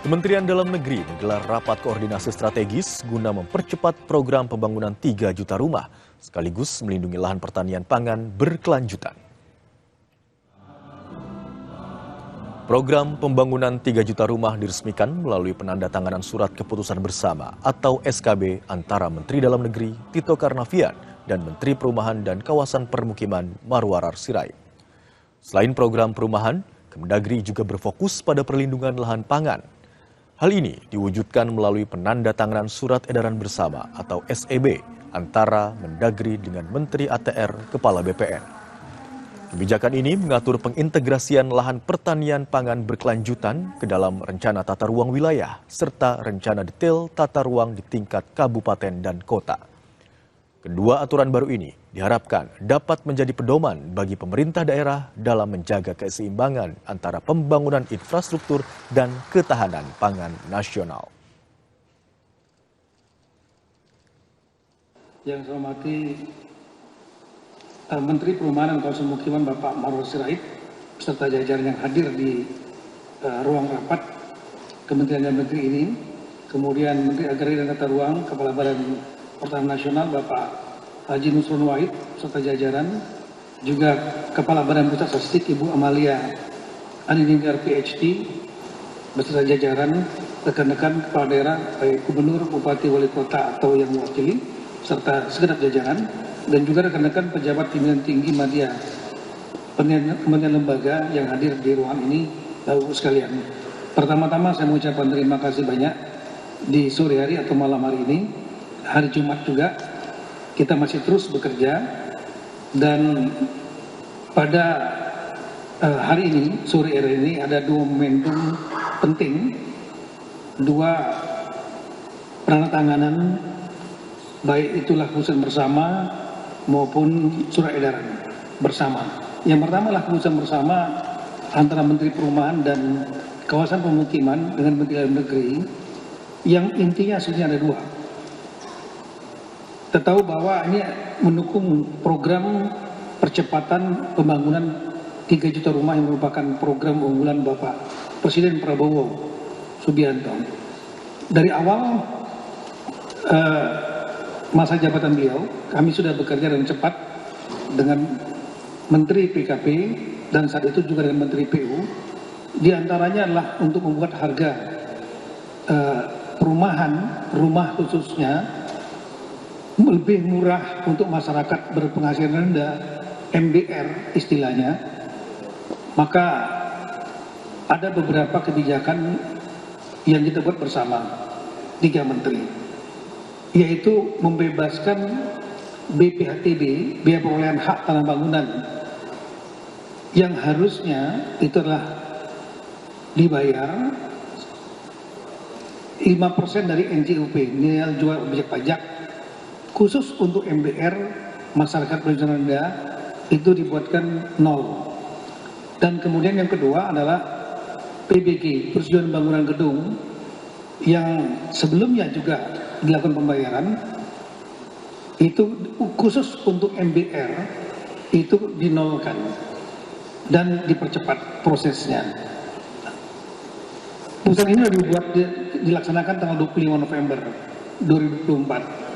Kementerian Dalam Negeri menggelar rapat koordinasi strategis guna mempercepat program pembangunan 3 juta rumah, sekaligus melindungi lahan pertanian pangan berkelanjutan. Program pembangunan 3 juta rumah diresmikan melalui penandatanganan surat keputusan bersama atau SKB antara Menteri Dalam Negeri Tito Karnavian dan Menteri Perumahan dan Kawasan Permukiman Marwarar Sirait. Selain program perumahan, Kemendagri juga berfokus pada perlindungan lahan pangan. Hal ini diwujudkan melalui penandatanganan surat edaran bersama atau SEB antara Mendagri dengan Menteri ATR Kepala BPN. Kebijakan ini mengatur pengintegrasian lahan pertanian pangan berkelanjutan ke dalam rencana tata ruang wilayah serta rencana detail tata ruang di tingkat kabupaten dan kota. Kedua aturan baru ini diharapkan dapat menjadi pedoman bagi pemerintah daerah dalam menjaga keseimbangan antara pembangunan infrastruktur dan ketahanan pangan nasional. Yang saya hormati Menteri Perumahan dan Kawasan Permukiman Bapak Marwarar Sirait beserta jajaran yang hadir di ruang rapat Kementerian Dalam Negeri ini, kemudian Menteri Agraria dan Tata Ruang, Kepala Badan Pertanian Nasional Bapak Haji Nusron Wahid serta jajaran, juga Kepala Badan Pusat Statistik Ibu Amalia Anindinggar PhD beserta jajaran, rekan-rekan kepala daerah, baik gubernur, bupati, wali kota atau yang mewakili, serta segenap jajaran, dan juga rekan-rekan pejabat pimpinan tinggi media kementerian lembaga yang hadir di ruangan ini, Bapak sekalian. Pertama-tama saya mengucapkan terima kasih banyak di sore hari atau malam hari ini, hari Jumat juga, kita masih terus bekerja, dan pada hari ini, sore hari ini ada dua momentum penting, dua penandatanganan, baik itulah keputusan bersama maupun surat edaran bersama. Yang pertama adalah keputusan bersama antara Menteri Perumahan dan Kawasan Permukiman dengan Menteri Dalam Negeri, yang intinya sebenarnya ada dua. Kita tahu bahwa ini mendukung program percepatan pembangunan 3 juta rumah yang merupakan program unggulan Bapak Presiden Prabowo Subianto. Dari awal masa jabatan beliau, kami sudah bekerja dengan cepat dengan Menteri PKP dan saat itu juga dengan Menteri PU. Di antaranya adalah untuk membuat harga perumahan, rumah khususnya, lebih murah untuk masyarakat berpenghasilan rendah, MBR istilahnya. Maka ada beberapa kebijakan yang kita buat bersama 3 menteri, yaitu membebaskan BPHTB, biaya perolehan hak tanah bangunan, yang harusnya itu adalah dibayar 5% dari NJUP, nilai jual objek pajak, khusus untuk MBR masyarakat berpenghasilan rendah itu dibuatkan 0. Dan kemudian yang kedua adalah PBG, persetujuan bangunan gedung, yang sebelumnya juga dilakukan pembayaran, itu khusus untuk MBR itu dinolkan dan dipercepat prosesnya. Putusan ini dilaksanakan tanggal 25 November 2024.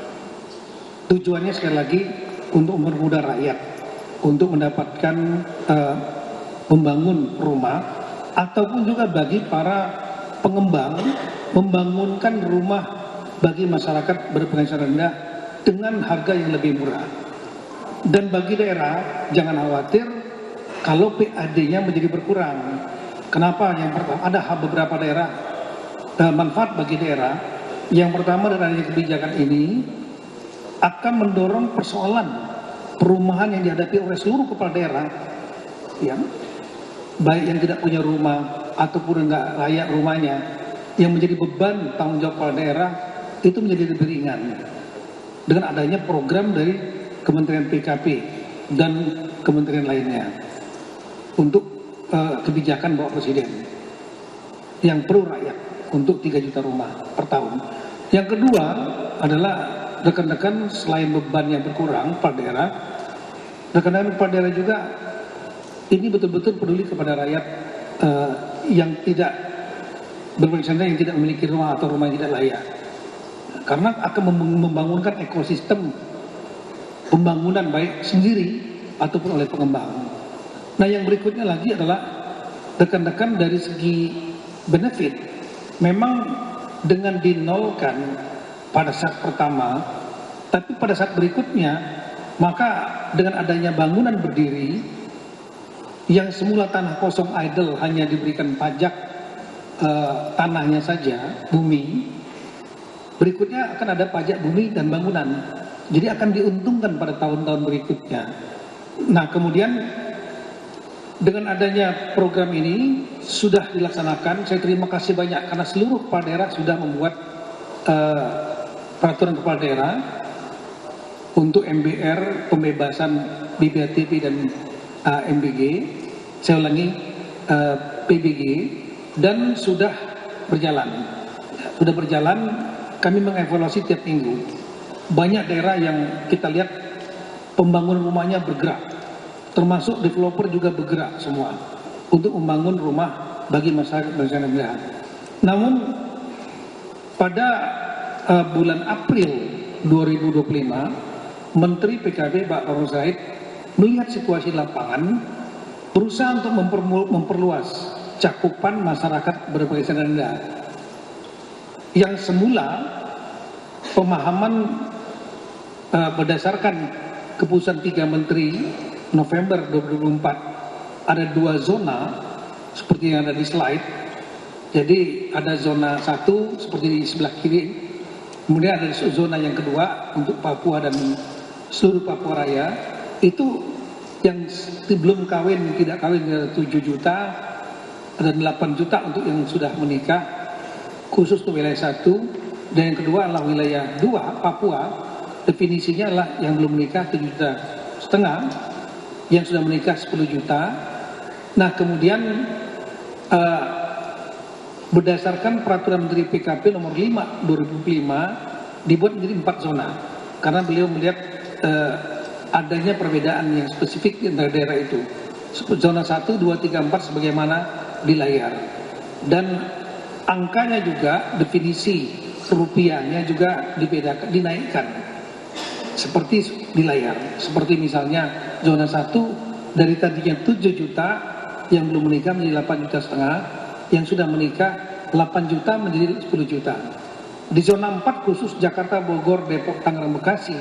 Tujuannya sekali lagi untuk mempermudah rakyat untuk mendapatkan membangun rumah, ataupun juga bagi para pengembang membangunkan rumah bagi masyarakat berpenghasilan rendah dengan harga yang lebih murah. Dan bagi daerah jangan khawatir kalau PAD-nya menjadi berkurang. Kenapa? Yang pertama, ada beberapa daerah manfaat bagi daerah. Yang pertama, dengan adanya kebijakan ini akan mendorong persoalan perumahan yang dihadapi oleh seluruh kepala daerah, yang baik yang tidak punya rumah ataupun enggak layak rumahnya, yang menjadi beban tanggung jawab kepala daerah itu menjadi lebih ringan dengan adanya program dari Kementerian PKP dan kementerian lainnya untuk kebijakan Bapak Presiden yang pro rakyat untuk 3 juta rumah per tahun. Yang kedua adalah rekan-rekan, selain beban yang berkurang pada daerah, rekan-rekan kepala daerah juga ini betul-betul peduli kepada rakyat yang tidak berpenghasilan rendah yang tidak memiliki rumah atau rumah yang tidak layak. Karena akan membangunkan ekosistem pembangunan baik sendiri ataupun oleh pengembang. Nah, yang berikutnya lagi adalah rekan-rekan dari segi benefit. Memang dengan dinolkan pada saat pertama, tapi pada saat berikutnya, maka dengan adanya bangunan berdiri yang semula tanah kosong idle hanya diberikan pajak tanahnya saja, bumi, berikutnya akan ada pajak bumi dan bangunan. Jadi akan diuntungkan pada tahun-tahun berikutnya. Nah, kemudian dengan adanya program ini sudah dilaksanakan, saya terima kasih banyak karena seluruh kepala daerah sudah membuat peraturan kepala daerah untuk MBR, pembebasan BPHTB dan MBG, saya ulangi PBG, dan sudah berjalan. Sudah berjalan, kami mengevaluasi tiap minggu. Banyak daerah yang kita lihat pembangunan rumahnya bergerak, termasuk developer juga bergerak semua untuk membangun rumah bagi masyarakat berencana rendah. Namun pada bulan April 2025, Menteri PKB Pak Faruk Said melihat situasi lapangan, berusaha untuk memperluas cakupan masyarakat berpenghasilan rendah. Yang semula pemahaman berdasarkan keputusan 3 Menteri November 2024 ada 2 zona seperti yang ada di slide. Jadi ada zona 1 seperti di sebelah kiri, kemudian ada zona yang kedua untuk Papua dan seluruh Papua Raya. Itu yang belum kawin, tidak kawin ada 7 juta, ada 8 juta untuk yang sudah menikah khusus untuk wilayah 1, dan yang kedua adalah wilayah 2 Papua, definisinya adalah yang belum menikah 7,5 juta, yang sudah menikah 10 juta. Nah, kemudian berdasarkan peraturan Menteri PKP nomor 5 2005 dibuat menjadi 4 zona karena beliau melihat adanya perbedaan yang spesifik di antara daerah itu. Zona 1, 2, 3, 4 sebagaimana di layar, dan angkanya juga, definisi rupiahnya juga dibedakan, dinaikkan seperti di layar. Seperti misalnya zona 1 dari tadinya 7 juta yang belum menikah menjadi 8,5 juta, yang sudah menikah 8 juta menjadi 10 juta. Di zona 4 khusus Jakarta, Bogor, Depok, Tangerang, Bekasi,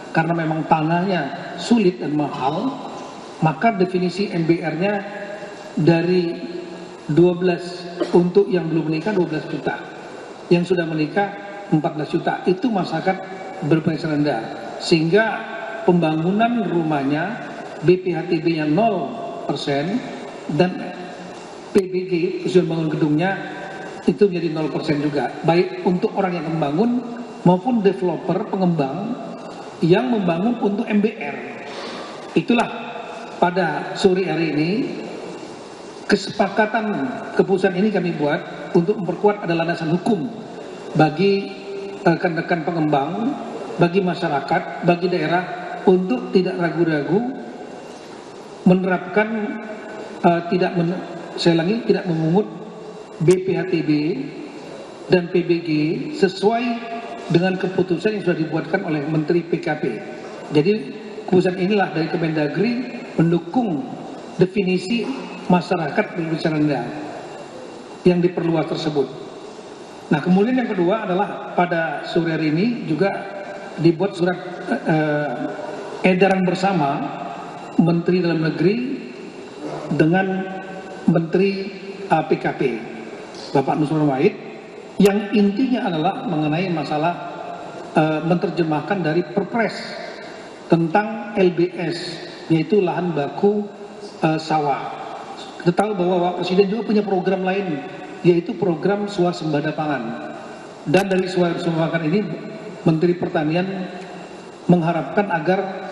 karena memang tanahnya sulit dan mahal, maka definisi MBR-nya dari 12 untuk yang belum menikah 12 juta, yang sudah menikah 14 juta. Itu masyarakat berpenghasilan rendah, sehingga pembangunan rumahnya BPHTB-nya 0% dan PBG, usul bangun gedungnya, itu menjadi 0% juga, baik untuk orang yang membangun maupun developer pengembang yang membangun untuk MBR. Itulah pada sore hari ini kesepakatan keputusan ini kami buat untuk memperkuat ada landasan hukum bagi rekan-rekan pengembang, bagi masyarakat, bagi daerah untuk tidak ragu-ragu menerapkan tidak memungut BPHTB dan PBG sesuai dengan keputusan yang sudah dibuatkan oleh Menteri PKP. Jadi keputusan inilah dari Kemendagri mendukung definisi masyarakat berpenghasilan rendah yang diperluas tersebut. Nah, kemudian yang kedua adalah pada sore hari ini juga dibuat surat edaran bersama Menteri Dalam Negeri dengan Menteri PKP Bapak Nusron Wahid, yang intinya adalah mengenai masalah menerjemahkan dari Perpres tentang LBS, yaitu lahan baku sawah. Kita tahu bahwa Bapak Presiden juga punya program lain, yaitu program swasembada pangan. Dan dari swasembada pangan ini Menteri Pertanian mengharapkan agar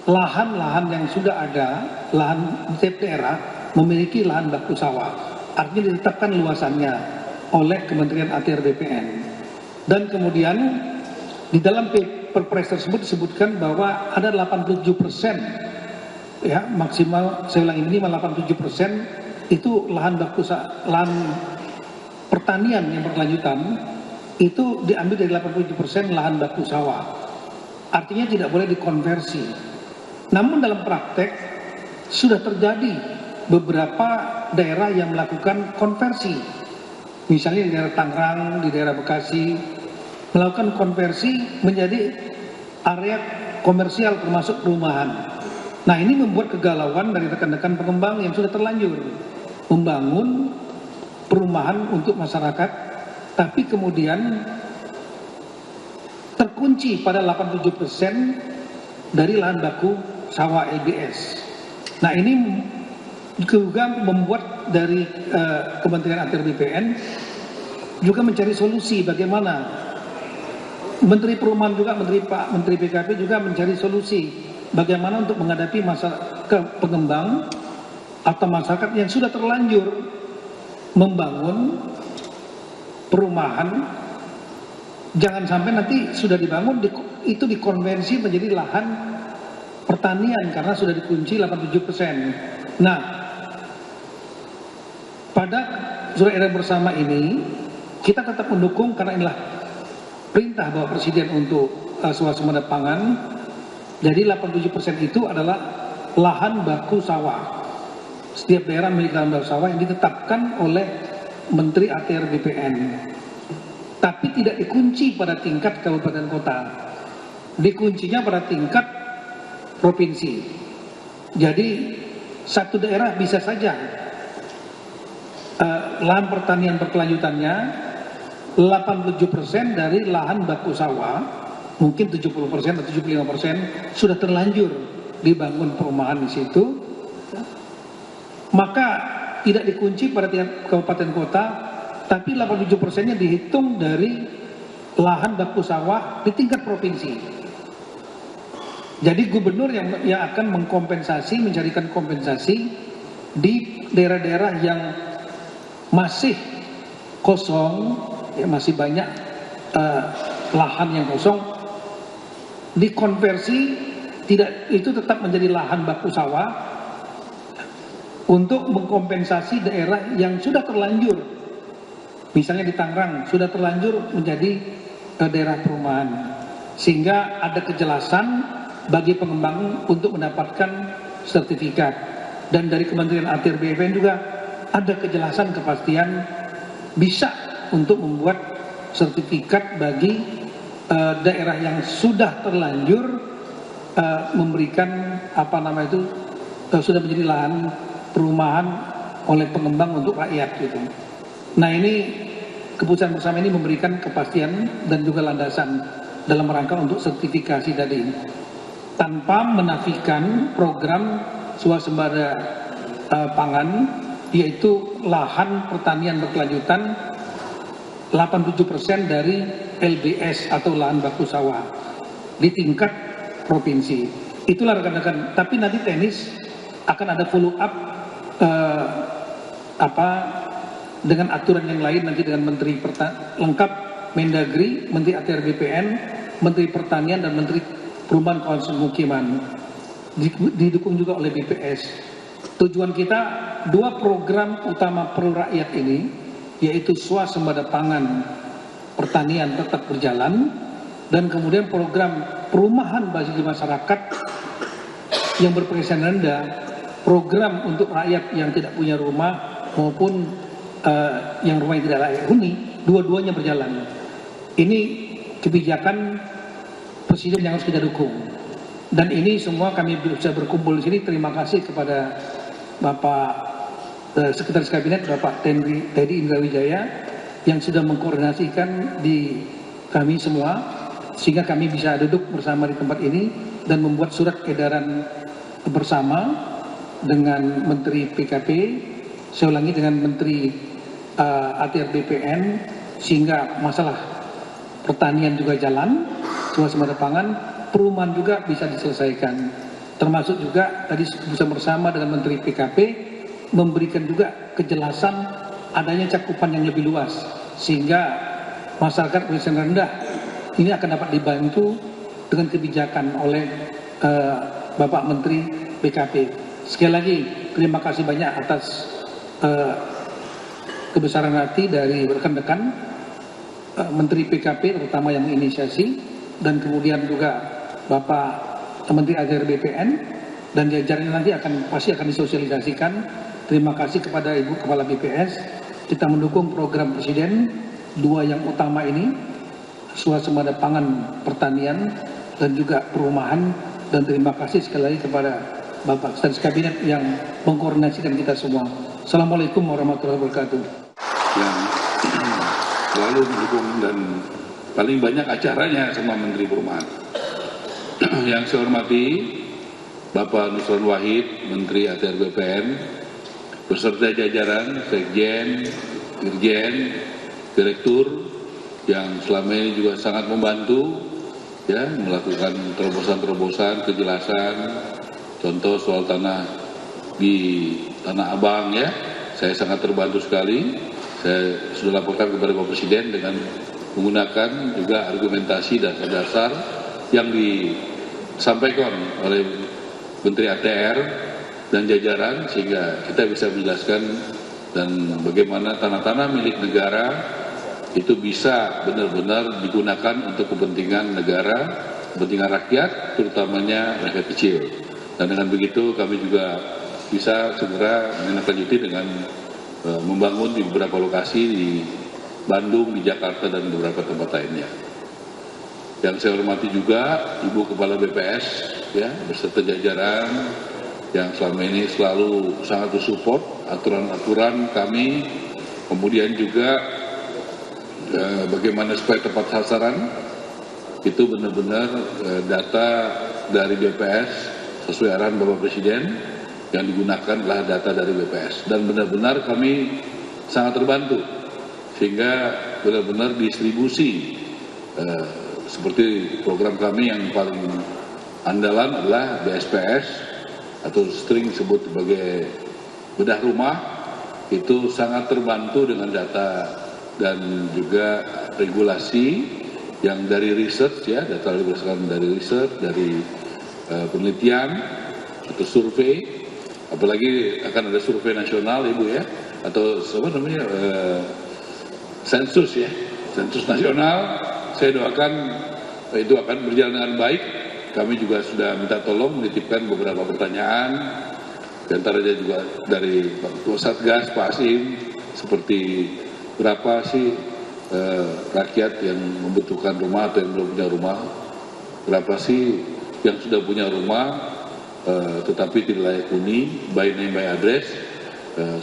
lahan-lahan yang sudah ada, lahan di tiap daerah memiliki lahan baku sawah, artinya ditetapkan luasannya oleh Kementerian ATR BPN. Dan kemudian di dalam Perpres tersebut disebutkan bahwa ada 87%, ya maksimal, saya ulangi, minimal 87% itu lahan baku lahan pertanian yang berkelanjutan itu diambil dari 87% lahan baku sawah. Artinya tidak boleh dikonversi. Namun dalam praktek sudah terjadi beberapa daerah yang melakukan konversi. Misalnya di daerah Tangerang, di daerah Bekasi, melakukan konversi menjadi area komersial termasuk perumahan. Nah, ini membuat kegalauan dari rekan-rekan pengembang yang sudah terlanjur membangun perumahan untuk masyarakat, tapi kemudian terkunci pada 87% dari lahan baku sawah LBS. Nah, ini juga membuat dari Kementerian ATR BPN juga mencari solusi bagaimana. Menteri Perumahan juga, Menteri PKP juga mencari solusi bagaimana untuk menghadapi pengembang atau masyarakat yang sudah terlanjur membangun perumahan, jangan sampai nanti sudah dibangun itu dikonversi menjadi lahan pertanian karena sudah dikunci 87%. Nah, pada surat edaran bersama ini kita tetap mendukung karena inilah perintah Bapak Presiden untuk swasembada pangan. Jadi 87% itu adalah lahan baku sawah. Setiap daerah memiliki lahan baku sawah yang ditetapkan oleh Menteri ATR BPN. Tapi tidak dikunci pada tingkat kabupaten kota. Dikuncinya pada tingkat provinsi. Jadi satu daerah bisa saja lahan pertanian berkelanjutannya 87% dari lahan baku sawah, mungkin 70% atau 75% sudah terlanjur dibangun perumahan di situ, maka tidak dikunci pada tingkat kabupaten kota, tapi 87%-nya dihitung dari lahan baku sawah di tingkat provinsi. Jadi gubernur yang akan mengkompensasi, mencarikan kompensasi di daerah-daerah yang masih kosong, ya masih banyak lahan yang kosong, dikonversi tidak itu tetap menjadi lahan baku sawah untuk mengkompensasi daerah yang sudah terlanjur, misalnya di Tangerang sudah terlanjur menjadi daerah perumahan, sehingga ada kejelasan bagi pengembang untuk mendapatkan sertifikat. Dan dari Kementerian ATR BPN juga ada kejelasan kepastian bisa untuk membuat sertifikat bagi daerah yang sudah terlanjur memberikan sudah menjadi lahan perumahan oleh pengembang untuk rakyat gitu. Nah, ini keputusan bersama ini memberikan kepastian dan juga landasan dalam rangka untuk sertifikasi tadi, tanpa menafikan program swasembada pangan, yaitu lahan pertanian berkelanjutan 87% dari LBS atau lahan baku sawah di tingkat provinsi. Itulah rekan-rekan. Tapi nanti teknis akan ada follow up dengan aturan yang lain nanti dengan Menteri lengkap Mendagri, Menteri ATR BPN, Menteri Pertanian dan Menteri Perumahan Kawasan Pemukiman. Didukung juga oleh BPS. Tujuan kita dua program utama pro rakyat ini, yaitu swasembada pangan pertanian tetap berjalan, dan kemudian program perumahan bagi masyarakat yang berpenghasilan rendah, program untuk rakyat yang tidak punya rumah maupun yang rumahnya tidak layak huni, dua-duanya berjalan. Ini kebijakan Presiden yang harus kita dukung, dan ini semua kami bisa berkumpul di sini. Terima kasih kepada Bapak Sekretaris Kabinet Bapak Teddy Indrawijaya yang sudah mengkoordinasikan di kami semua, sehingga kami bisa duduk bersama di tempat ini dan membuat surat edaran bersama dengan Menteri PKP, saya ulangi dengan Menteri ATR BPN, sehingga masalah pertanian juga jalan, swasembada pangan, perumahan juga bisa diselesaikan. Termasuk juga tadi bisa bersama dengan Menteri PKP memberikan juga kejelasan adanya cakupan yang lebih luas, sehingga masyarakat berpenghasilan rendah ini akan dapat dibantu dengan kebijakan oleh Bapak Menteri PKP. Sekali lagi terima kasih banyak atas kebesaran hati dari rekan-rekan Menteri PKP terutama yang menginisiasi, dan kemudian juga Bapak Menteri ATR BPN dan jajarannya nanti pasti akan disosialisasikan. Terima kasih kepada Ibu Kepala BPS. Kita mendukung program Presiden dua yang utama ini, swasembada pangan pertanian dan juga perumahan, dan terima kasih sekali lagi kepada Bapak Sekretaris Kabinet yang mengkoordinasikan kita semua. Assalamualaikum warahmatullahi wabarakatuh. Yang selalu mendukung dan paling banyak acaranya sama Menteri Perumahan. Yang saya hormati Bapak Nusron Wahid, Menteri ATR BPN, beserta jajaran Sekjen, Dirjen, Direktur yang selama ini juga sangat membantu ya melakukan terobosan-terobosan, kejelasan, contoh soal tanah di Tanah Abang ya, saya sangat terbantu sekali. Saya sudah laporkan kepada Bapak Presiden dengan menggunakan juga argumentasi dan dasar yang disampaikan oleh Menteri ATR dan jajaran, sehingga kita bisa menjelaskan dan bagaimana tanah-tanah milik negara itu bisa benar-benar digunakan untuk kepentingan negara, kepentingan rakyat, terutamanya rakyat kecil. Dan dengan begitu kami juga bisa segera menindaklanjuti dengan membangun di beberapa lokasi di Bandung, di Jakarta, dan beberapa tempat lainnya. Yang saya hormati juga Ibu Kepala BPS ya beserta jajaran yang selama ini selalu sangat support aturan-aturan kami, kemudian juga bagaimana supaya tepat sasaran, itu benar-benar data dari BPS sesuai arahan Bapak Presiden, yang digunakan adalah data dari BPS, dan benar-benar kami sangat terbantu sehingga benar-benar distribusi seperti program kami yang paling andalan adalah BSPS atau sering disebut sebagai bedah rumah, itu sangat terbantu dengan data dan juga regulasi yang dari research ya, data berdasarkan dari research, dari penelitian atau survei, apalagi akan ada survei nasional Ibu ya, atau apa namanya sensus ya, sensus nasional. Saya doakan itu akan berjalan dengan baik. Kami juga sudah minta tolong menitipkan beberapa pertanyaan, diantaranya juga dari Pak Ketua Satgas, Pak Asim, seperti berapa sih rakyat yang membutuhkan rumah atau yang belum punya rumah, berapa sih yang sudah punya rumah tetapi tidak layak huni, by name by address.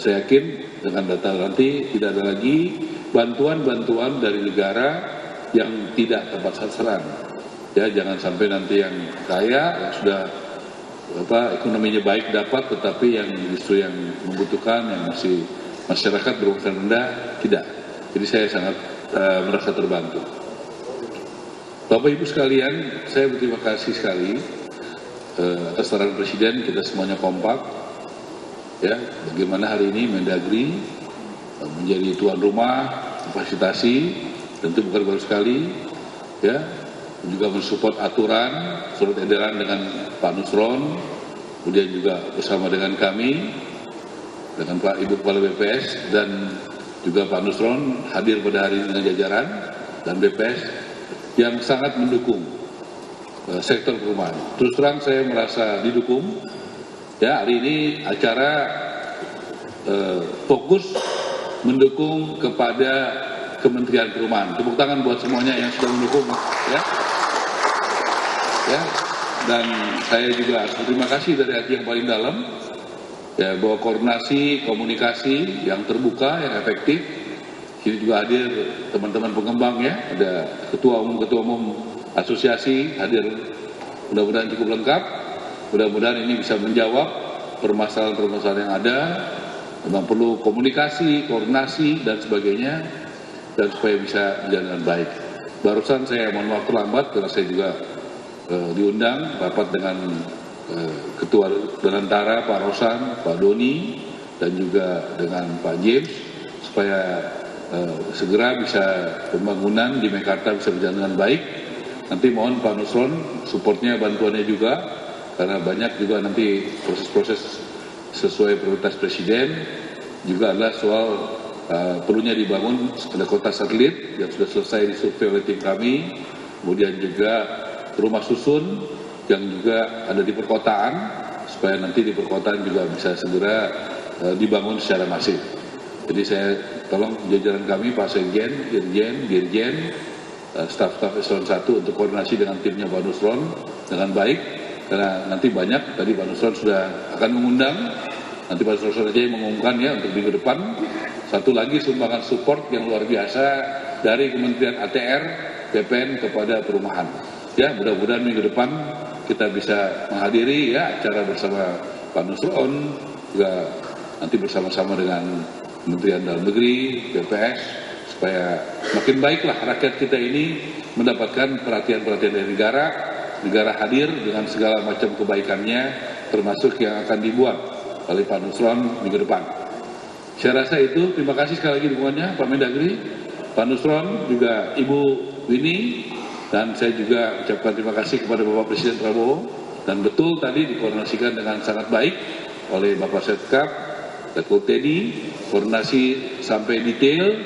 Saya yakin dengan data nanti tidak ada lagi bantuan-bantuan dari negara yang tidak tepat sasaran. Ya, jangan sampai nanti yang kaya yang sudah ekonominya baik dapat, tetapi yang justru yang membutuhkan, yang masih masyarakat berpenghasilan rendah tidak. Jadi saya sangat merasa terbantu. Bapak Ibu sekalian, saya berterima kasih sekali atas saran Presiden, kita semuanya kompak. Ya, bagaimana hari ini Mendagri menjadi tuan rumah fasilitasi, tentu bukan baru sekali, ya, juga mensupport aturan surat edaran dengan Pak Nusron, kemudian juga bersama dengan kami, dengan Pak Ibu Kepala BPS dan juga Pak Nusron hadir pada hari ini dengan jajaran dan BPS yang sangat mendukung sektor perumahan. Terus terang saya merasa didukung. Ya, hari ini acara fokus mendukung kepada Kementerian Perumahan. Tepuk tangan buat semuanya yang sudah mendukung. Ya, dan saya juga berterima kasih dari hati yang paling dalam ya, bahwa koordinasi, komunikasi yang terbuka, yang efektif. Sini juga hadir teman-teman pengembang ya, ada ketua umum asosiasi hadir, mudah-mudahan cukup lengkap. Mudah-mudahan ini bisa menjawab permasalahan-permasalahan yang ada. Memang perlu komunikasi, koordinasi dan sebagainya, dan supaya bisa berjalan dengan baik. Barusan saya mohon maaf terlambat karena saya juga diundang rapat dengan Ketua Danantara Pak Rosan, Pak Doni, dan juga dengan Pak James, supaya segera bisa pembangunan di Mekarta bisa berjalan dengan baik. Nanti mohon Pak Nusron supportnya, bantuannya juga, karena banyak juga nanti proses-proses sesuai prioritas Presiden, juga adalah soal perlunya dibangun ada kota satelit yang sudah selesai disurvei oleh tim kami, kemudian juga rumah susun yang juga ada di perkotaan, supaya nanti di perkotaan juga bisa segera dibangun secara masif. Jadi saya tolong jajaran kami, Pak Sekjen, Dirjen, staf-staf Eselon 1 untuk koordinasi dengan timnya Pak Nusron dengan baik, karena nanti banyak, tadi Pak Nusron sudah akan mengundang, nanti Pak Nusron saja yang mengumumkan ya untuk minggu depan. Satu lagi sumbangan support yang luar biasa dari Kementerian ATR, BPN kepada perumahan. Ya, mudah-mudahan minggu depan kita bisa menghadiri ya acara bersama Pak Nusron, juga nanti bersama-sama dengan Kementerian Dalam Negeri, BPS, supaya makin baiklah rakyat kita ini mendapatkan perhatian-perhatian dari negara hadir dengan segala macam kebaikannya, termasuk yang akan dibuat oleh Pak Nusron minggu depan. Saya rasa itu, terima kasih sekali lagi dukungannya Pak Mendagri, Pak Nusron, juga Ibu Winnie, dan saya juga ucapkan terima kasih kepada Bapak Presiden Prabowo, dan betul tadi dikoordinasikan dengan sangat baik oleh Bapak Setkap, Datuk Teddy, koordinasi sampai detail,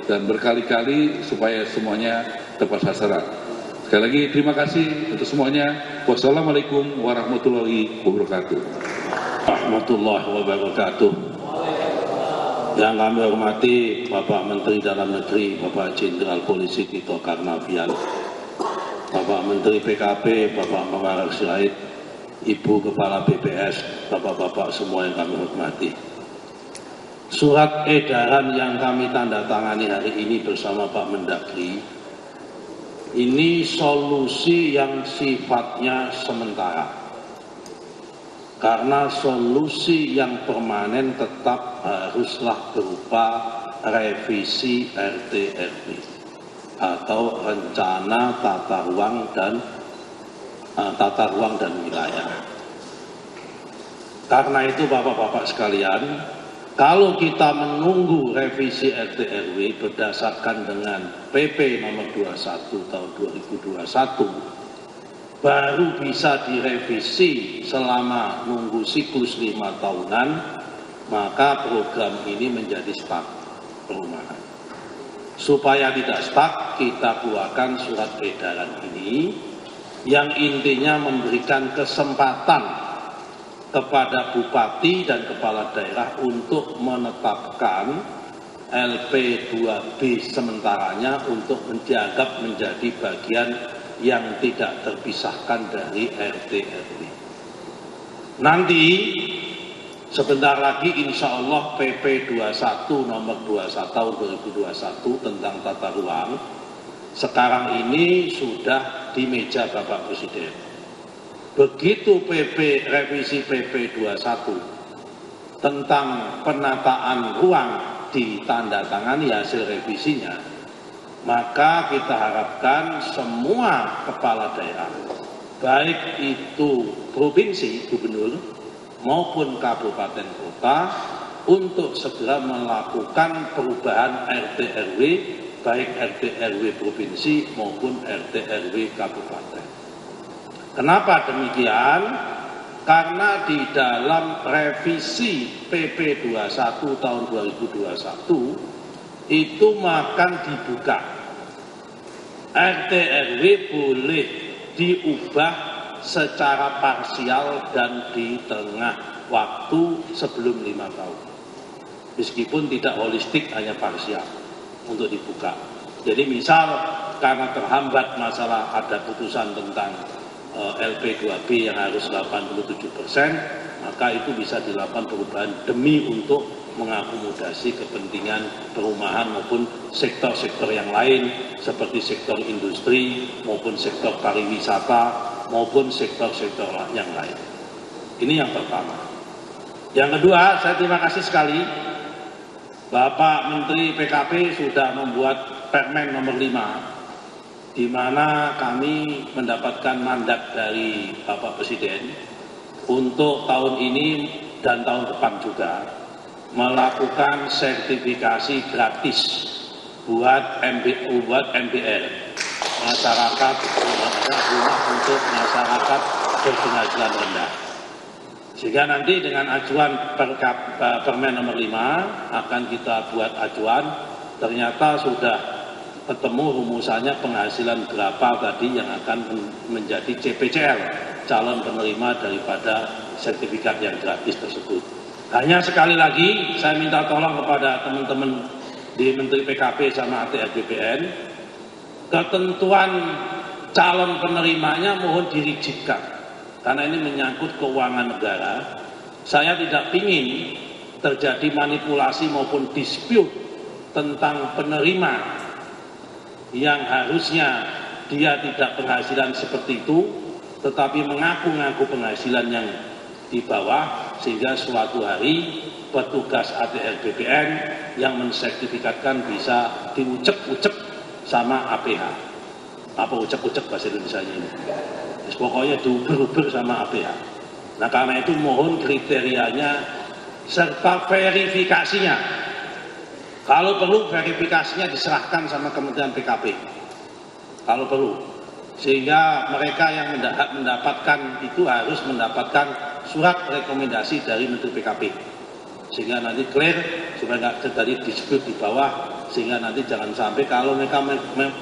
dan berkali-kali supaya semuanya tepat sasaran. Sekali lagi terima kasih untuk semuanya. Wassalamualaikum warahmatullahi wabarakatuh. Warahmatullahi wabarakatuh. Yang kami hormati Bapak Menteri Dalam Negeri, Bapak Jenderal Polisi Tito Karnavian, Bapak Menteri PKP, Bapak Muhammad Sirait, Ibu Kepala BPS, Bapak-bapak semua yang kami hormati. Surat edaran yang kami tanda tangani hari ini bersama Pak Mendagri, ini solusi yang sifatnya sementara. Karena solusi yang permanen tetap haruslah berupa revisi RT/RW atau rencana tata ruang dan wilayah. Karena itu Bapak-bapak sekalian, kalau kita menunggu revisi RT/RW berdasarkan dengan PP nomor 21 tahun 2021, baru bisa direvisi selama nunggu siklus 5 tahunan, maka program ini menjadi stuck perumahan. Supaya tidak stuck, kita keluarkan surat edaran ini yang intinya memberikan kesempatan kepada bupati dan kepala daerah untuk menetapkan LP2B sementaranya untuk dianggap menjadi bagian yang tidak terpisahkan dari RT/RW. Nanti sebentar lagi insya Allah PP 21 nomor 21 tahun 2021 tentang tata ruang sekarang ini sudah di meja Bapak Presiden. Begitu revisi PP 21 tentang penataan ruang ditandatangani hasil revisinya, maka kita harapkan semua kepala daerah, baik itu provinsi, gubernur, maupun kabupaten kota, untuk segera melakukan perubahan RT/RW, baik RT/RW provinsi maupun RT/RW kabupaten. Kenapa demikian? Karena di dalam revisi PP 21 tahun 2021 itu akan dibuka. RT/RW boleh diubah secara parsial dan di tengah waktu sebelum 5 tahun. Meskipun tidak holistik, hanya parsial untuk dibuka. Jadi misal karena terhambat masalah ada putusan tentang LP2B yang harus 87%, maka itu bisa dilakukan perubahan demi untuk mengakomodasi kepentingan perumahan maupun sektor-sektor yang lain seperti sektor industri maupun sektor pariwisata maupun sektor-sektor yang lain. Ini yang pertama. Yang kedua, saya terima kasih sekali Bapak Menteri PKP sudah membuat Permen nomor 5 di mana kami mendapatkan mandat dari Bapak Presiden untuk tahun ini dan tahun depan juga melakukan sertifikasi gratis buat MBR, masyarakat rumah untuk masyarakat berpenghasilan rendah. Sehingga nanti dengan ajuan Permen nomor 5 akan kita buat ajuan, ternyata sudah ketemu rumusannya penghasilan berapa tadi yang akan menjadi CPCL, calon penerima daripada sertifikat yang gratis tersebut. Hanya sekali lagi saya minta tolong kepada teman-teman di Menteri PKP sama ATR BPN, ketentuan calon penerimanya mohon dirigidkan. Karena ini menyangkut keuangan negara, saya tidak ingin terjadi manipulasi maupun dispute tentang penerima yang harusnya dia tidak penghasilan seperti itu, tetapi mengaku-ngaku penghasilan yang di bawah, sehingga suatu hari petugas ATR BPN yang mensertifikatkan bisa diucek-ucek sama APH. Apa ucek-ucek bahasa Indonesia ini? Pokoknya diuber-uber sama APH. Nah karena itu mohon kriterianya serta verifikasinya. Kalau perlu verifikasinya diserahkan sama Kementerian PKP. Kalau perlu. Sehingga mereka yang mendapatkan itu harus mendapatkan surat rekomendasi dari Menteri PKP. Sehingga nanti clear, supaya nggak terjadi dispute di bawah. Sehingga nanti jangan sampai kalau mereka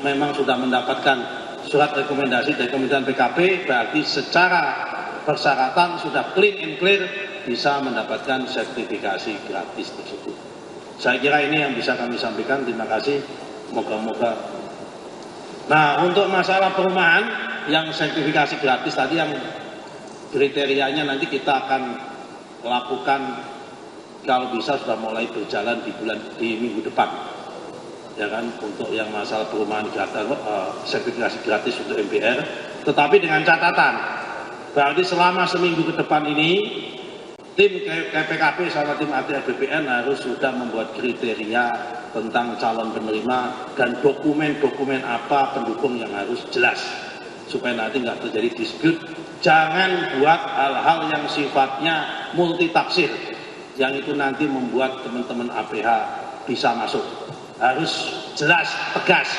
memang sudah mendapatkan surat rekomendasi dari Kementerian PKP, berarti secara persyaratan sudah clean and clear bisa mendapatkan sertifikasi gratis tersebut. Saya kira ini yang bisa kami sampaikan. Terima kasih. Moga-moga. Nah, untuk masalah perumahan yang sertifikasi gratis tadi, yang kriterianya nanti kita akan lakukan kalau bisa sudah mulai berjalan di minggu depan. Ya kan, untuk yang masalah perumahan gratis, sertifikasi gratis untuk MPR, tetapi dengan catatan, berarti selama seminggu ke depan ini, tim KPKP sama tim ATR BPN harus sudah membuat kriteria tentang calon penerima dan dokumen-dokumen apa pendukung yang harus jelas, supaya nanti nggak terjadi dispute. Jangan buat hal-hal yang sifatnya multitafsir, yang itu nanti membuat teman-teman APH bisa masuk. Harus jelas, tegas,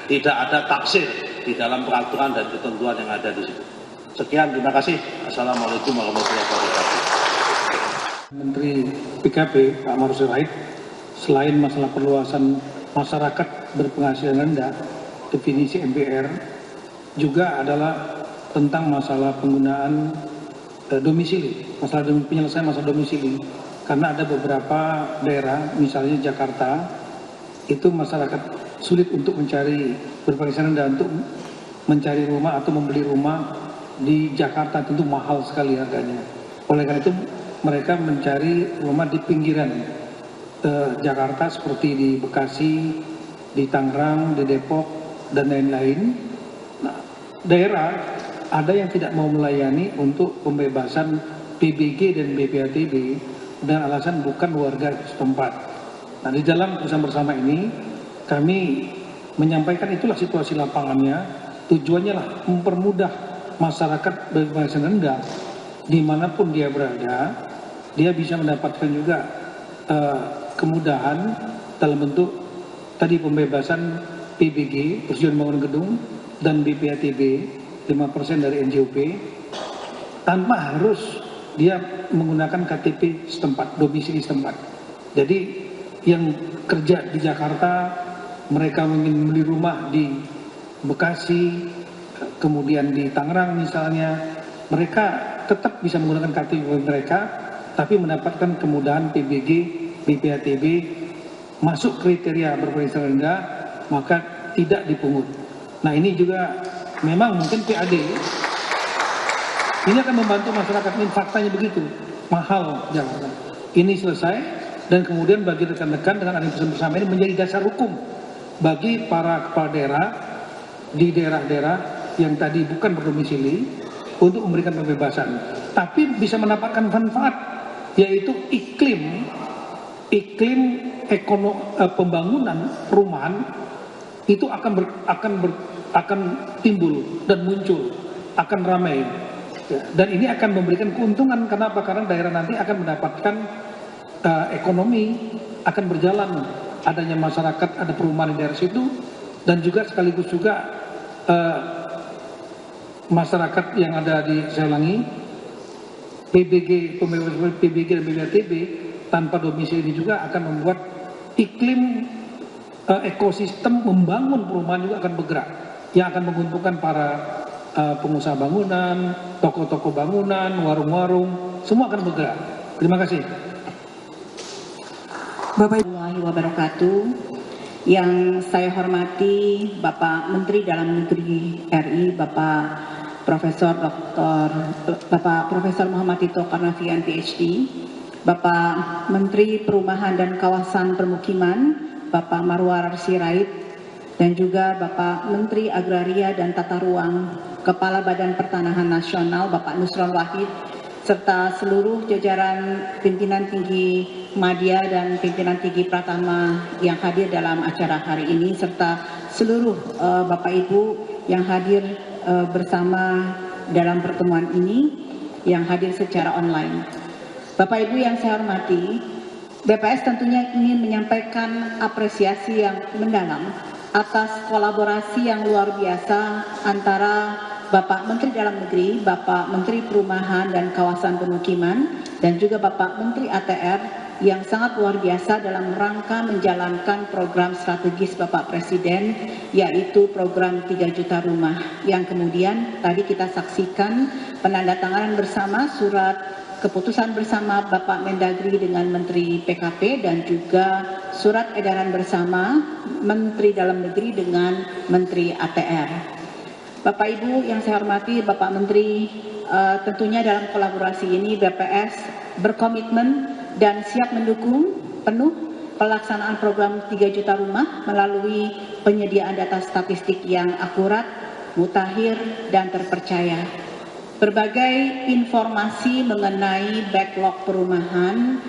tidak ada taksir di dalam peraturan dan ketentuan yang ada di situ. Sekian, terima kasih. Assalamualaikum warahmatullahi wabarakatuh. Menteri PKP Pak Marzuki Rahid, selain masalah perluasan masyarakat berpenghasilan rendah, definisi MPR juga adalah tentang masalah penggunaan domisili, masalah penyelesaian masalah domisili. Karena ada beberapa daerah, misalnya Jakarta, itu masyarakat sulit untuk mencari berpenghasilan rendah untuk mencari rumah atau membeli rumah di Jakarta, tentu mahal sekali harganya. Oleh karena itu mereka mencari rumah di pinggiran Jakarta seperti di Bekasi, di Tangerang, di Depok dan lain-lain. Nah, daerah ada yang tidak mau melayani untuk pembebasan PBG dan BPATB dengan alasan bukan warga setempat. Nah, di dalam keputusan bersama ini kami menyampaikan itulah situasi lapangannya. Tujuannya lah mempermudah masyarakat berpenghasilan rendah dimanapun dia berada, dia bisa mendapatkan juga kemudahan dalam bentuk tadi pembebasan PBG, persetujuan bangunan gedung, dan BPATB 5% dari NJOP tanpa harus dia menggunakan KTP setempat, domisili setempat. Jadi yang kerja di Jakarta, mereka ingin beli rumah di Bekasi, kemudian di Tangerang misalnya, mereka tetap bisa menggunakan KTP mereka, tapi mendapatkan kemudahan PBG, BPATB, masuk kriteria berpenghasilan rendah, maka tidak dipungut. Nah ini juga memang mungkin PAD, ini akan membantu masyarakat, ini faktanya begitu, mahal Jakarta. Ini selesai. Dan kemudian bagi rekan-rekan dengan adanya keputusan bersama ini menjadi dasar hukum bagi para kepala daerah di daerah-daerah yang tadi bukan berdomisili untuk memberikan pembebasan, tapi bisa mendapatkan manfaat, yaitu iklim pembangunan perumahan itu akan timbul dan muncul, akan ramai, dan ini akan memberikan keuntungan. Kenapa? Karena daerah nanti akan mendapatkan ekonomi akan berjalan, adanya masyarakat, ada perumahan di daerah situ, dan juga sekaligus juga masyarakat yang ada di, saya ulangi, PBG, pembebasan PBG dan PBATB tanpa domisili ini juga akan membuat iklim ekosistem membangun perumahan juga akan bergerak, yang akan menguntungkan para pengusaha bangunan, toko-toko bangunan, warung-warung, semua akan bergerak. Terima kasih. Bapak Warahmatullahi wabarakatuh. Yang saya hormati Bapak Menteri Dalam Negeri RI, Bapak Profesor Muhammad Tito Karnavian PhD, Bapak Menteri Perumahan dan Kawasan Permukiman, Bapak Marwar Sirait, dan juga Bapak Menteri Agraria dan Tata Ruang, Kepala Badan Pertanahan Nasional, Bapak Nusron Wahid, serta seluruh jajaran pimpinan tinggi media dan pimpinan tinggi Pratama yang hadir dalam acara hari ini, serta seluruh Bapak Ibu yang hadir bersama dalam pertemuan ini, yang hadir secara online. Bapak Ibu yang saya hormati, BPS tentunya ingin menyampaikan apresiasi yang mendalam atas kolaborasi yang luar biasa antara Bapak Menteri Dalam Negeri, Bapak Menteri Perumahan dan Kawasan Permukiman, dan juga Bapak Menteri ATR yang sangat luar biasa dalam rangka menjalankan program strategis Bapak Presiden, yaitu program 3 juta rumah, yang kemudian tadi kita saksikan penandatanganan bersama surat keputusan bersama Bapak Mendagri dengan Menteri PKP, dan juga surat edaran bersama Menteri Dalam Negeri dengan Menteri ATR. Bapak Ibu yang saya hormati, Bapak Menteri, tentunya dalam kolaborasi ini BPS berkomitmen dan siap mendukung penuh pelaksanaan program 3 juta rumah melalui penyediaan data statistik yang akurat, mutakhir, dan terpercaya. Berbagai informasi mengenai backlog perumahan,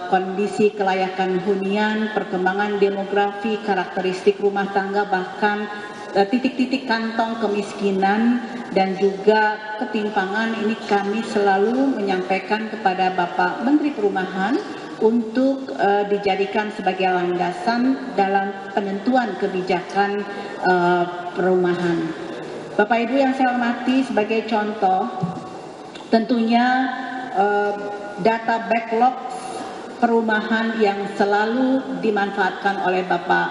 kondisi kelayakan hunian, perkembangan demografi, karakteristik rumah tangga, bahkan titik-titik kantong kemiskinan dan juga ketimpangan ini kami selalu menyampaikan kepada Bapak Menteri Perumahan untuk dijadikan sebagai landasan dalam penentuan kebijakan perumahan. Bapak Ibu yang saya hormati, sebagai contoh tentunya data backlog perumahan yang selalu dimanfaatkan oleh Bapak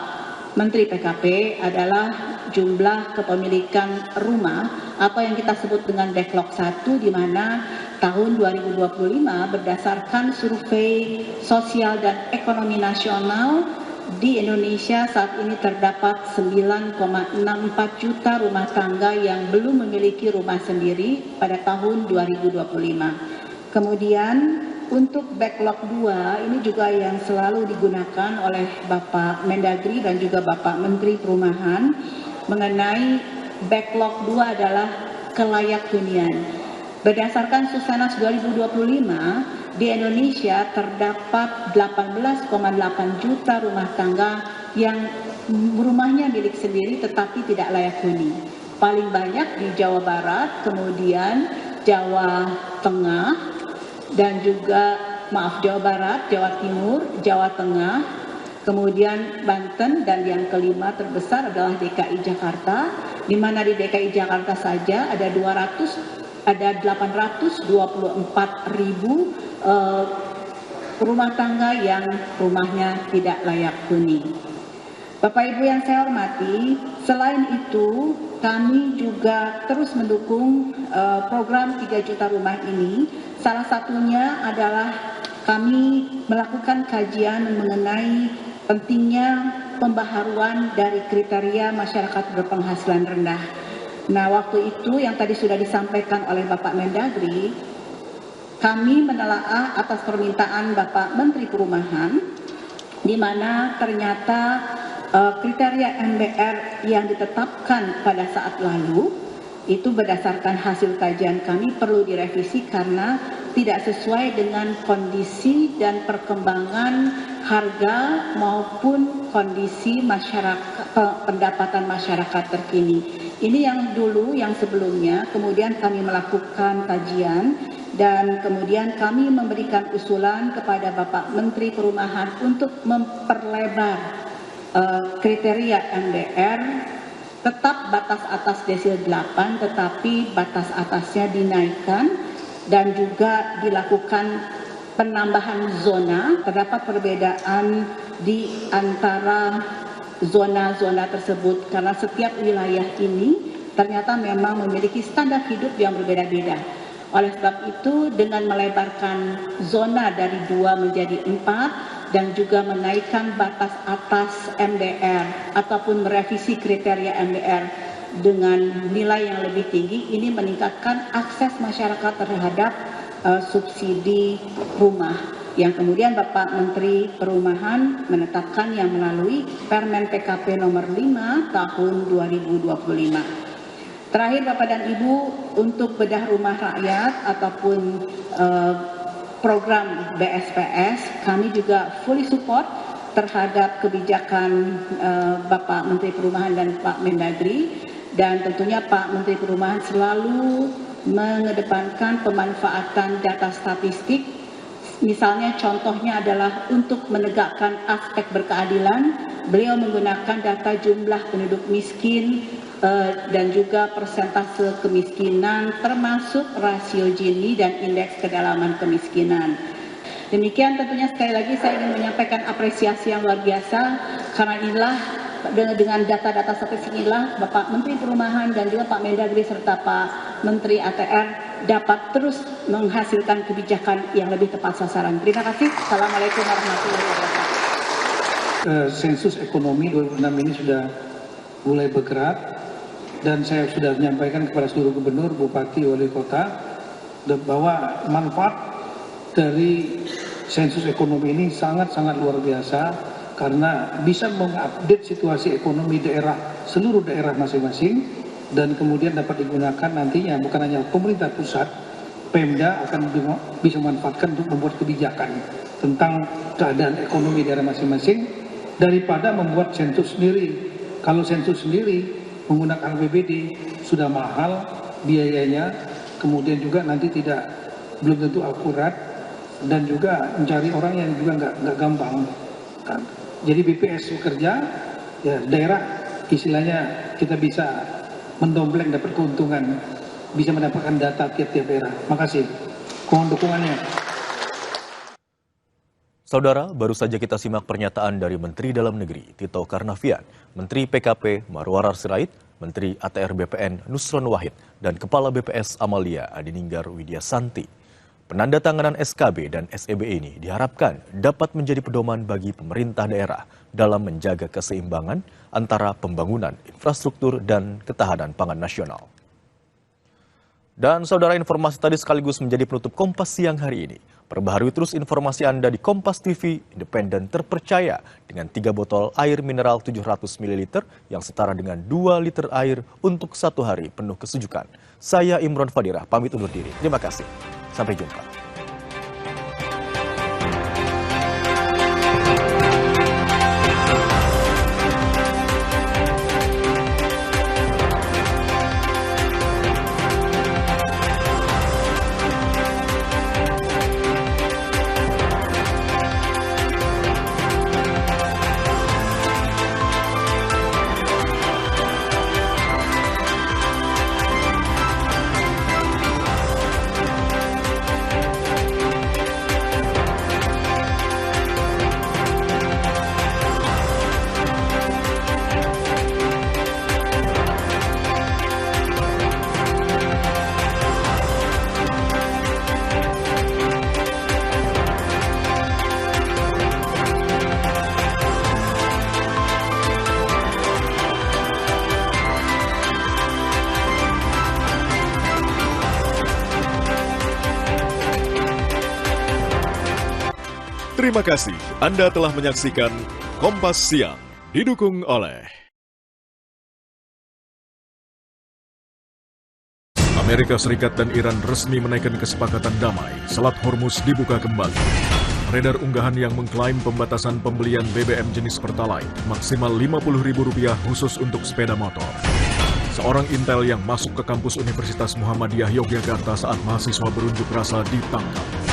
Menteri PKP adalah jumlah kepemilikan rumah atau yang kita sebut dengan backlog 1, di mana tahun 2025 berdasarkan survei sosial dan ekonomi nasional di Indonesia saat ini terdapat 9,64 juta rumah tangga yang belum memiliki rumah sendiri pada tahun 2025. Kemudian untuk backlog 2 ini juga yang selalu digunakan oleh Bapak Mendagri dan juga Bapak Menteri Perumahan mengenai backlog 2 adalah kelayak hunian. Berdasarkan Susenas 2025, di Indonesia terdapat 18,8 juta rumah tangga yang rumahnya milik sendiri tetapi tidak layak huni. Paling banyak di Jawa Barat, kemudian Jawa Tengah, dan juga Jawa Barat, Jawa Timur, Jawa Tengah, kemudian Banten, dan yang kelima terbesar adalah DKI Jakarta, di mana di DKI Jakarta saja ada 824.000 rumah tangga yang rumahnya tidak layak huni. Bapak Ibu yang saya hormati, selain itu kami juga terus mendukung program 3 juta rumah ini. Salah satunya adalah kami melakukan kajian mengenai pentingnya pembaharuan dari kriteria masyarakat berpenghasilan rendah. Nah, waktu itu yang tadi sudah disampaikan oleh Bapak Mendagri, kami menelaah atas permintaan Bapak Menteri Perumahan, di mana ternyata kriteria MBR yang ditetapkan pada saat lalu itu berdasarkan hasil kajian kami perlu direvisi karena tidak sesuai dengan kondisi dan perkembangan harga maupun kondisi masyarakat, pendapatan masyarakat terkini. Ini yang dulu, yang sebelumnya, kemudian kami melakukan kajian dan kemudian kami memberikan usulan kepada Bapak Menteri Perumahan untuk memperlebar kriteria MBR, tetap batas atas desil 8 tetapi batas atasnya dinaikkan dan juga dilakukan penambahan zona. Terdapat perbedaan di antara zona-zona tersebut karena setiap wilayah ini ternyata memang memiliki standar hidup yang berbeda-beda. Oleh sebab itu, dengan melebarkan zona dari 2 menjadi 4 dan juga menaikkan batas atas MDR ataupun merevisi kriteria MDR dengan nilai yang lebih tinggi, ini meningkatkan akses masyarakat terhadap subsidi rumah, yang kemudian Bapak Menteri Perumahan menetapkan yang melalui Permen PKP nomor 5 tahun 2025. Terakhir Bapak dan Ibu, untuk bedah rumah rakyat ataupun program BSPS, kami juga fully support terhadap kebijakan Bapak Menteri Perumahan dan Pak Mendagri, dan tentunya Pak Menteri Perumahan selalu mengedepankan pemanfaatan data statistik. Misalnya contohnya adalah untuk menegakkan aspek berkeadilan, beliau menggunakan data jumlah penduduk miskin dan juga persentase kemiskinan termasuk rasio Gini dan indeks kedalaman kemiskinan. Demikian tentunya sekali lagi saya ingin menyampaikan apresiasi yang luar biasa karena inilah dengan data-data statistik inilah Bapak Menteri Perumahan dan juga Pak Mendagri serta Pak Menteri ATR dapat terus menghasilkan kebijakan yang lebih tepat sasaran. Terima kasih. Assalamualaikum warahmatullahi wabarakatuh. Sensus ekonomi 2006 ini sudah mulai bergerak. Dan saya sudah menyampaikan kepada seluruh gubernur, bupati, wali kota bahwa manfaat dari sensus ekonomi ini sangat-sangat luar biasa karena bisa mengupdate situasi ekonomi daerah, seluruh daerah masing-masing, dan kemudian dapat digunakan nantinya bukan hanya pemerintah pusat, Pemda akan bisa memanfaatkan untuk membuat kebijakan tentang keadaan ekonomi daerah masing-masing daripada membuat sensus sendiri. Kalau sensus sendiri menggunakan APBD sudah mahal biayanya, kemudian juga nanti belum tentu akurat, dan juga mencari orang yang juga nggak gampang. Jadi BPS bekerja, ya daerah istilahnya kita bisa mendompleng dapat keuntungan, bisa mendapatkan data tiap-tiap daerah. Makasih. Mohon dukungannya. Saudara, baru saja kita simak pernyataan dari Menteri Dalam Negeri Tito Karnavian, Menteri PKP Marwarar Sirait, Menteri ATR BPN Nusron Wahid, dan Kepala BPS Amalia Adininggar Widyasanti. Penandatanganan SKB dan SEB ini diharapkan dapat menjadi pedoman bagi pemerintah daerah dalam menjaga keseimbangan antara pembangunan infrastruktur dan ketahanan pangan nasional. Dan saudara, informasi tadi sekaligus menjadi penutup Kompas Siang hari ini. Perbaharui terus informasi Anda di Kompas TV, independen terpercaya, dengan 3 botol air mineral 700 ml yang setara dengan 2 liter air untuk 1 hari penuh kesejukan. Saya Imron Fadirah, pamit undur diri. Terima kasih. Sampai jumpa. Terima kasih Anda telah menyaksikan Kompas Siang, didukung oleh Amerika Serikat dan Iran resmi menaikkan kesepakatan damai, Selat Hormuz dibuka kembali. Beredar unggahan yang mengklaim pembatasan pembelian BBM jenis Pertalite maksimal Rp50.000 khusus untuk sepeda motor. Seorang intel yang masuk ke kampus Universitas Muhammadiyah Yogyakarta saat mahasiswa berunjuk rasa ditangkap.